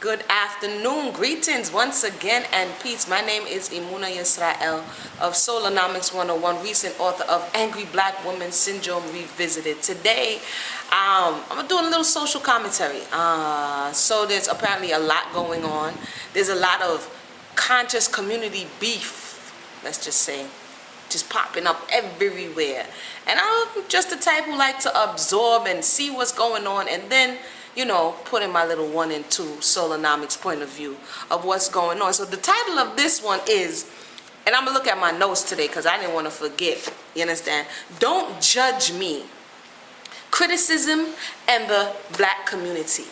Good afternoon, greetings once again and peace. My name is Imuna Yisrael of Solonomics 101, recent author of Angry Black Woman Syndrome Revisited. Today, I'm doing a little social commentary. So there's apparently a lot going on. There's a lot of conscious community beef, let's just say, just popping up everywhere. And I'm just the type who like to absorb and see what's going on and then put in my little 1 and 2 Solonomics point of view of what's going on. So the title of this one is, and I'm going to look at my notes today because I didn't want to forget, you understand? Don't Judge Me. Criticism and the black community.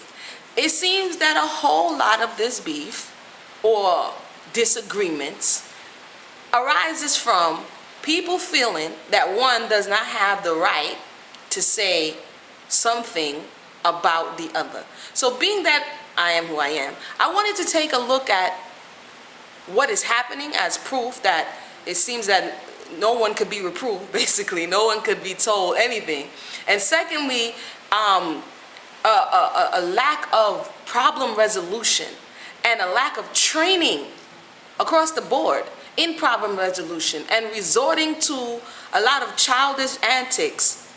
It seems that a whole lot of this beef or disagreements arises from people feeling that one does not have the right to say something about the other. So being that I am who I am, I wanted to take a look at what is happening as proof that it seems that no one could be reproved, basically. No one could be told anything. And secondly, a lack of problem resolution and a lack of training across the board in problem resolution and resorting to a lot of childish antics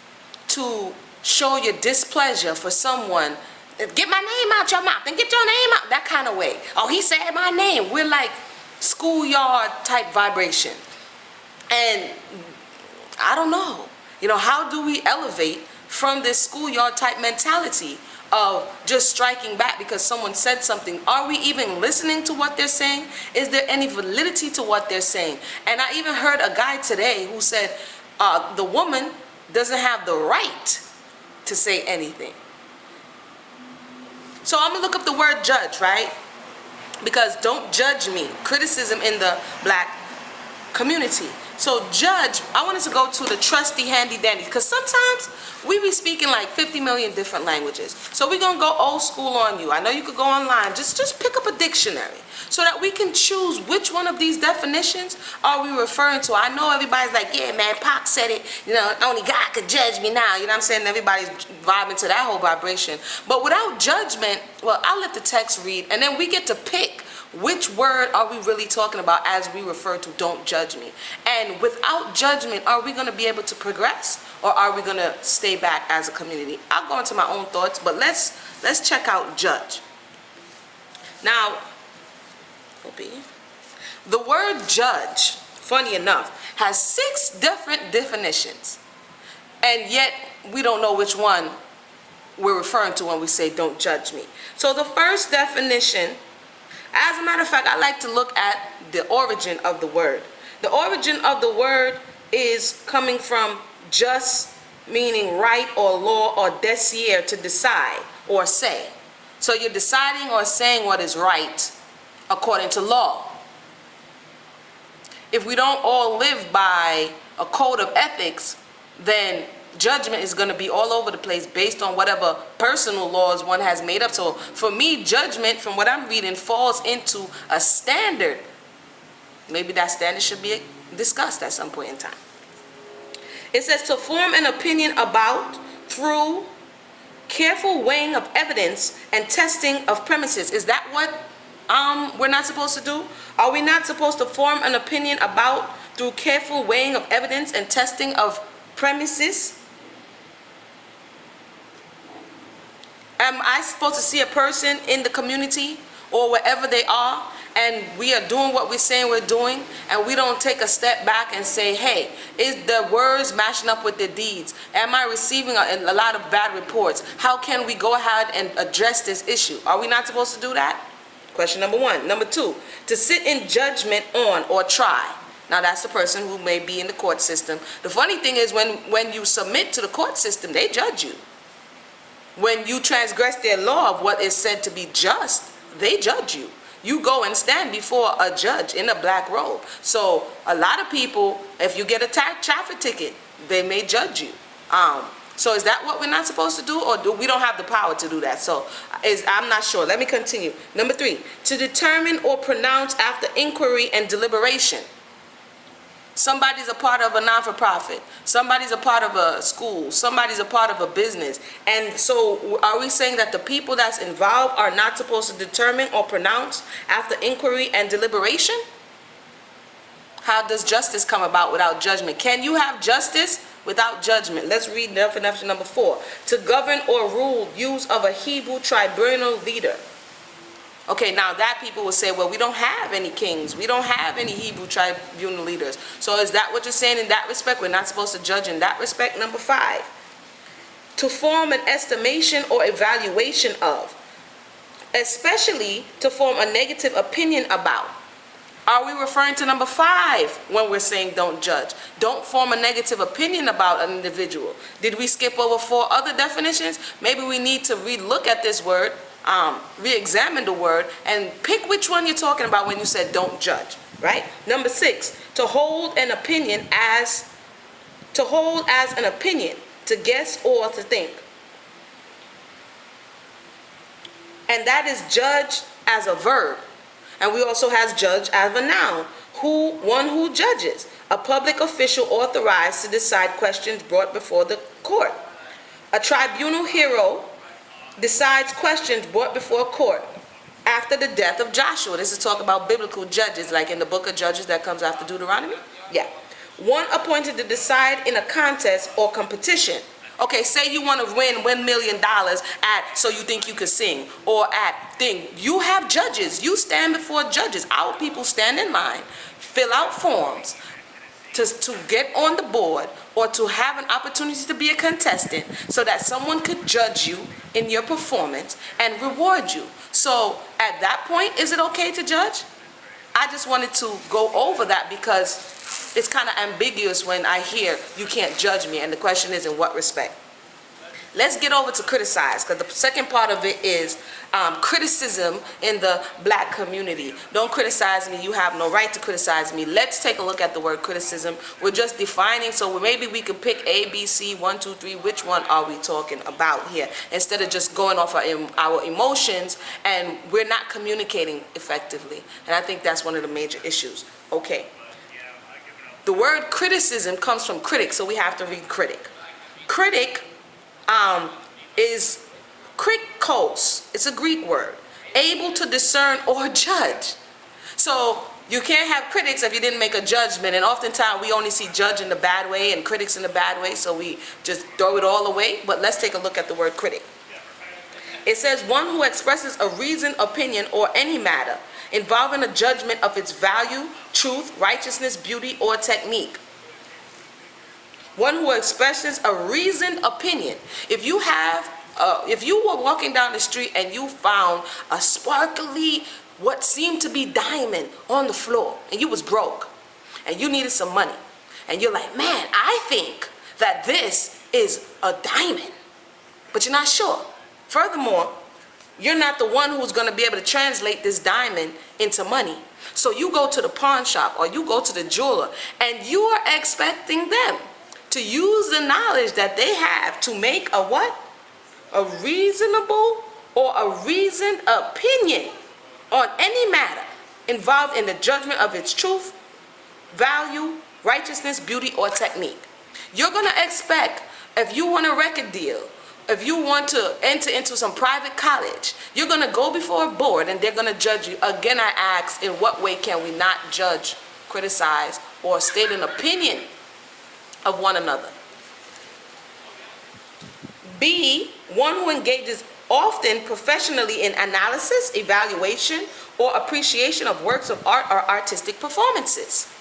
to show your displeasure for someone. Get my name out your mouth and get your name out, that kind of way. Oh, he said my name. We're like schoolyard type vibration. And I don't know, how do we elevate from this schoolyard type mentality of just striking back because someone said something? Are we even listening to what they're saying? Is there any validity to what they're saying? And I even heard a guy today who said the woman doesn't have the right to say anything. So I'm gonna look up the word judge, right? Because don't judge me. Criticism in the black community. So judge, I wanted to go to the trusty handy dandy because sometimes we be speaking like 50 million different languages. So we're gonna go old school on you. I know you could go online, just pick up a dictionary so that we can choose which one of these definitions are we referring to. I know everybody's like, yeah man, Pac said it, only God could judge me now, you know what I'm saying? Everybody's vibing to that whole vibration. But without judgment, well, I'll let the text read and then we get to pick which word are we really talking about as we refer to don't judge me. And without judgment, are we going to be able to progress or are we going to stay back as a community? I'll go into my own thoughts, but let's check out judge. Now, the word judge, funny enough, has 6 different definitions. And yet we don't know which one we're referring to when we say don't judge me. So the first definition, as a matter of fact, I like to look at the origin of the word. The origin of the word is coming from just, meaning right or law, or decier, to decide or say. So you're deciding or saying what is right according to law. If we don't all live by a code of ethics, then judgment is going to be all over the place based on whatever personal laws one has made up. So for me, judgment, from what I'm reading, falls into a standard. Maybe that standard should be discussed at some point in time. It says to form an opinion about through careful weighing of evidence and testing of premises. Is that what we're not supposed to do? Are we not supposed to form an opinion about through careful weighing of evidence and testing of premises? Am I supposed to see a person in the community or wherever they are and we are doing what we're saying we're doing and we don't take a step back and say, hey, is the words matching up with the deeds? Am I receiving a lot of bad reports? How can we go ahead and address this issue? Are we not supposed to do that? Question number 1. Number 2, to sit in judgment on or try. Now that's the person who may be in the court system. The funny thing is when you submit to the court system, they judge you. When you transgress their law of what is said to be just, they judge you. You go and stand before a judge in a black robe. So a lot of people, if you get a traffic ticket, they may judge you. So is that what we're not supposed to do, or do we don't have the power to do that? So I'm not sure. Let me continue. Number 3, to determine or pronounce after inquiry and deliberation. Somebody's a part of a non-for-profit. Somebody's a part of a school. Somebody's a part of a business. And so are we saying that the people that's involved are not supposed to determine or pronounce after inquiry and deliberation? How does justice come about without judgment? Can you have justice without judgment? Let's read definition number 4. To govern or rule, use of a Hebrew tribunal leader. Okay, now that people will say, well, we don't have any kings. We don't have any Hebrew tribunal leaders. So is that what you're saying in that respect? We're not supposed to judge in that respect? Number 5. To form an estimation or evaluation of, especially to form a negative opinion about. Are we referring to number 5 when we're saying don't judge? Don't form a negative opinion about an individual. Did we skip over 4 other definitions? Maybe we need to re-look at this word, re-examine the word, and pick which one you're talking about when you said don't judge, right? Number 6, to hold an opinion as, an opinion, to guess or to think. And that is judge as a verb. And we also have judge as a noun, one who judges, a public official authorized to decide questions brought before the court. A tribunal hero decides questions brought before court after the death of Joshua. This is talk about biblical judges, like in the book of Judges that comes after Deuteronomy. Yeah. One appointed to decide in a contest or competition. Okay, say you want to win $1 million at So You Think You Could Sing, or at thing. You have judges. You stand before judges. Our people stand in line, fill out forms to get on the board or to have an opportunity to be a contestant so that someone could judge you in your performance and reward you. So at that point, is it okay to judge? I just wanted to go over that because it's kind of ambiguous when I hear you can't judge me, and the question is in what respect. Let's get over to criticize, because the second part of it is criticism in the black community. Don't criticize me. You have no right to criticize me. Let's take a look at the word criticism. We're just defining, so maybe we could pick A, B, C, 1, 2, 3. Which one are we talking about here? Instead of just going off our emotions, and we're not communicating effectively. And I think that's one of the major issues. Okay. The word criticism comes from critic, so we have to read critic. Critic is krikos. It's a Greek word. Able to discern or judge. So you can't have critics if you didn't make a judgment, and oftentimes we only see judge in the bad way and critics in the bad way, so we just throw it all away. But let's take a look at the word critic. It says one who expresses a reasoned opinion or any matter involving a judgment of its value, truth, righteousness, beauty, or technique. One who expresses a reasoned opinion. If you were walking down the street and you found a sparkly, what seemed to be diamond on the floor, and you was broke, and you needed some money, and you're like, man, I think that this is a diamond, but you're not sure. Furthermore, you're not the one who's going to be able to translate this diamond into money. So you go to the pawn shop or you go to the jeweler, and you are expecting them to use the knowledge that they have to make a what? A reasonable or a reasoned opinion on any matter involved in the judgment of its truth, value, righteousness, beauty, or technique. You're going to expect, if you want a record deal, if you want to enter into some private college, you're going to go before a board and they're going to judge you. Again, I ask, in what way can we not judge, criticize, or state an opinion of one another? B, one who engages often professionally in analysis, evaluation, or appreciation of works of art or artistic performances.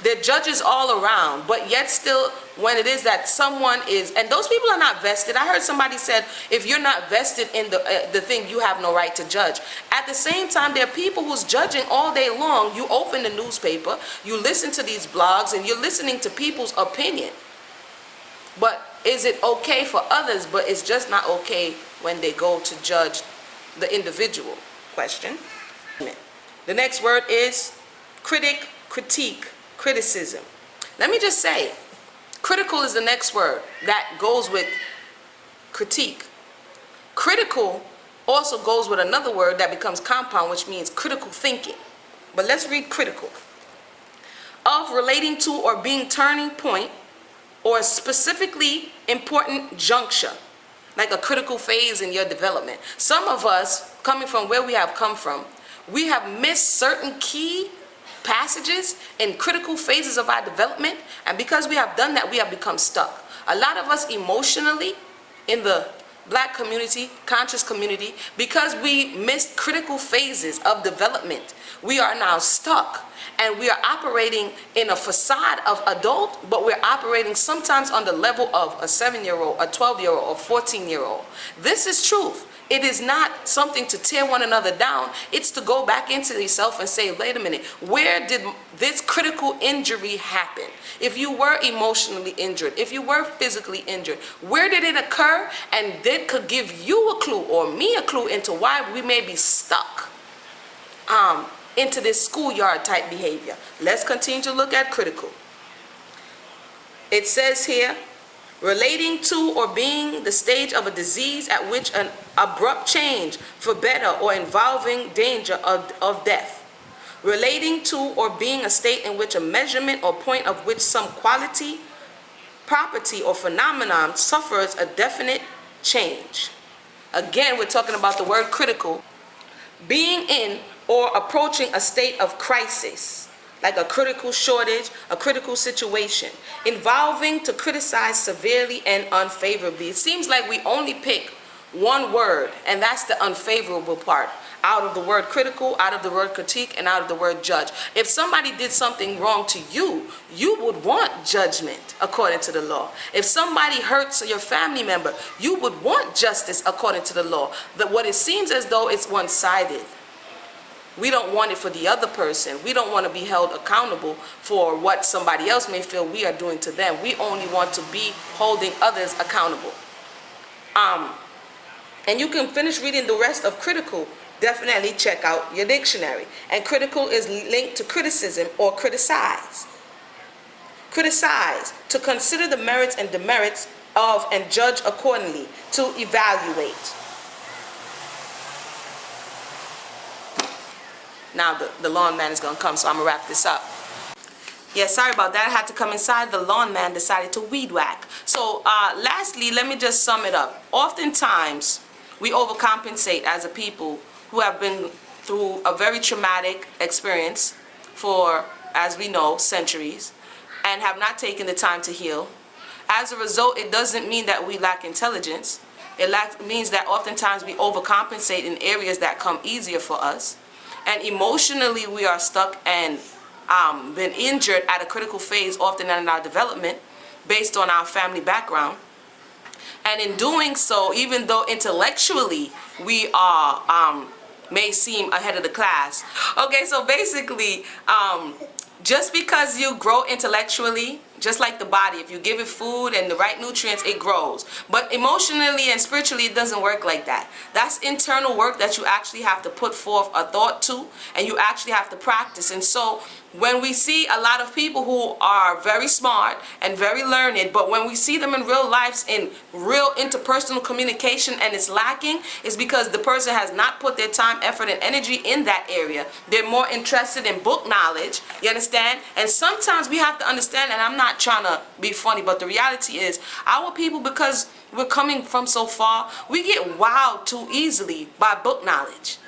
They're judges all around, but yet still, when it is that someone is, and those people are not vested. I heard somebody said, if you're not vested in the thing, you have no right to judge. At the same time, there are people who's judging all day long. You open the newspaper, you listen to these blogs, and you're listening to people's opinion. But is it okay for others, but it's just not okay when they go to judge the individual? Question. The next word is critic, critique, criticism. Let me just say, critical is the next word that goes with critique. Critical also goes with another word that becomes compound, which means critical thinking. But let's read critical. of relating to or being turning point or a specifically important juncture, like a critical phase in your development. Some of us, coming from where we have come from, we have missed certain key passages in critical phases of our development, and because we have done that, we have become stuck. A lot of us emotionally in the Black community, conscious community, because we missed critical phases of development, we are now stuck. And we are operating in a facade of adult, but we're operating sometimes on the level of a 7-year-old, a 12-year-old, or 14-year-old. This is truth. It is not something to tear one another down. It's to go back into yourself and say, wait a minute, where did this critical injury happen? If you were emotionally injured, if you were physically injured, where did it occur? And that could give you a clue or me a clue into why we may be stuck into this schoolyard type behavior. Let's continue to look at critical. It says here, relating to or being the stage of a disease at which an abrupt change for better or involving danger of death. Relating to or being a state in which a measurement or point of which some quality, property, or phenomenon suffers a definite change. Again, we're talking about the word critical. Being in or approaching a state of crisis, like a critical shortage, a critical situation, involving to criticize severely and unfavorably. It seems like we only pick one word, and that's the unfavorable part, out of the word critical, out of the word critique, and out of the word judge. If somebody did something wrong to you, you would want judgment according to the law. If somebody hurts your family member, you would want justice according to the law. But what it seems as though it's one-sided. We don't want it for the other person. We don't want to be held accountable for what somebody else may feel we are doing to them. We only want to be holding others accountable. And you can finish reading the rest of critical. Definitely check out your dictionary. And critical is linked to criticism or criticize. Criticize, to consider the merits and demerits of and judge accordingly, to evaluate. Now the lawn man is going to come, so I'm going to wrap this up. Yeah, sorry about that. I had to come inside. The lawn man decided to weed whack. So lastly, let me just sum it up. Oftentimes, we overcompensate as a people who have been through a very traumatic experience for, as we know, centuries, and have not taken the time to heal. As a result, it doesn't mean that we lack intelligence. It means that oftentimes we overcompensate in areas that come easier for us. And emotionally, we are stuck and been injured at a critical phase, often in our development, based on our family background. And in doing so, even though intellectually we are may seem ahead of the class. Okay, so basically, just because you grow intellectually, just like the body, if you give it food and the right nutrients, it grows. But emotionally and spiritually, it doesn't work like that. That's internal work that you actually have to put forth a thought to, and you actually have to practice. And so when we see a lot of people who are very smart and very learned, but when we see them in real lives, in real interpersonal communication, and it's lacking, it's because the person has not put their time, effort, and energy in that area. They're more interested in book knowledge, you understand? And sometimes we have to understand, and I'm not trying to be funny, but the reality is, our people, because we're coming from so far, we get wowed too easily by book knowledge.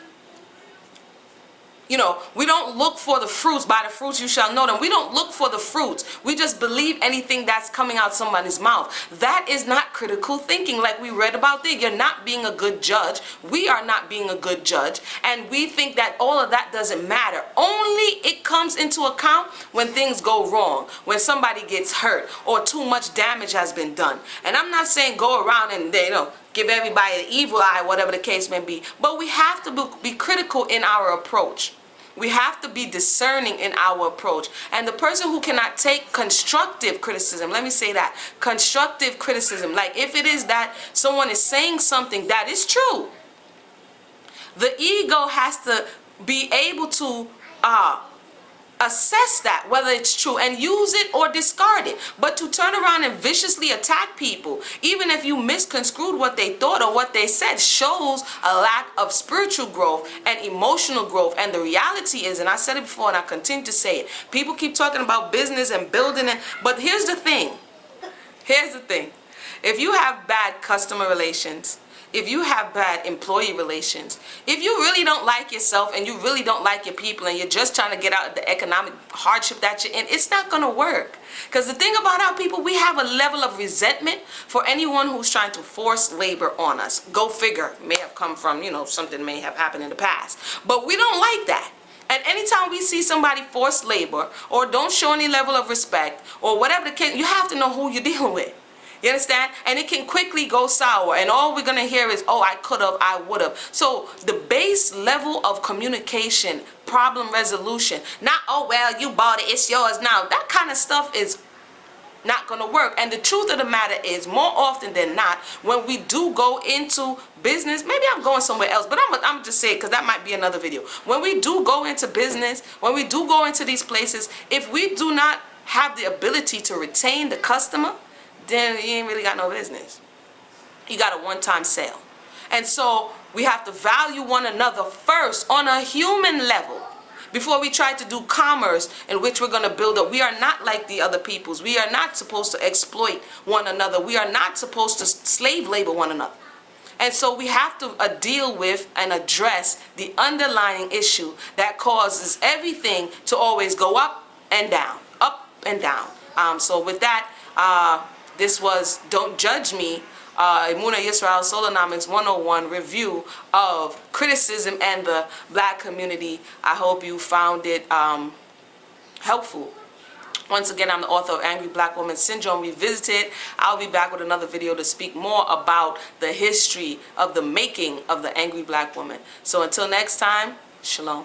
You know, we don't look for the fruits. By the fruits you shall know them. We don't look for the fruits. We just believe anything that's coming out somebody's mouth. That is not critical thinking, like we read about there. You're not being a good judge. We are not being a good judge. And we think that all of that doesn't matter. Only it comes into account when things go wrong, when somebody gets hurt, or too much damage has been done. And I'm not saying go around and, you know, give everybody the evil eye, whatever the case may be. But we have to be critical in our approach. We have to be discerning in our approach. And the person who cannot take constructive criticism, let me say that, constructive criticism, like if it is that someone is saying something that is true, the ego has to be able to assess that, whether it's true, and use it or discard it. But to turn around and viciously attack people, even if you misconstrued what they thought or what they said, shows a lack of spiritual growth and emotional growth. And the reality is, and I said it before and I continue to say it, people keep talking about business and building it, but here's the thing. If you have bad customer relations, if you have bad employee relations, if you really don't like yourself and you really don't like your people and you're just trying to get out of the economic hardship that you're in, it's not going to work. Because the thing about our people, we have a level of resentment for anyone who's trying to force labor on us. Go figure. May have come from, something may have happened in the past. But we don't like that. And anytime we see somebody force labor or don't show any level of respect or whatever the case, you have to know who you're dealing with. You understand? And it can quickly go sour. And all we're going to hear is, oh, I could have, I would have. So the base level of communication, problem resolution, not, oh, well, you bought it, it's yours now. That kind of stuff is not going to work. And the truth of the matter is, more often than not, when we do go into business, maybe I'm going somewhere else, but I'm just saying, because that might be another video. When we do go into business, when we do go into these places, if we do not have the ability to retain the customer, then you ain't really got no business. You got a one-time sale. And so we have to value one another first on a human level before we try to do commerce in which we're going to build up. We are not like the other peoples. We are not supposed to exploit one another. We are not supposed to slave labor one another. And so we have to deal with and address the underlying issue that causes everything to always go up and down, up and down. So with that, this was Don't Judge Me, Emuna Yisrael Solonomics 101 review of criticism and the black community. I hope you found it helpful. Once again, I'm the author of Angry Black Woman Syndrome Revisited. I'll be back with another video to speak more about the history of the making of the angry black woman. So until next time, shalom.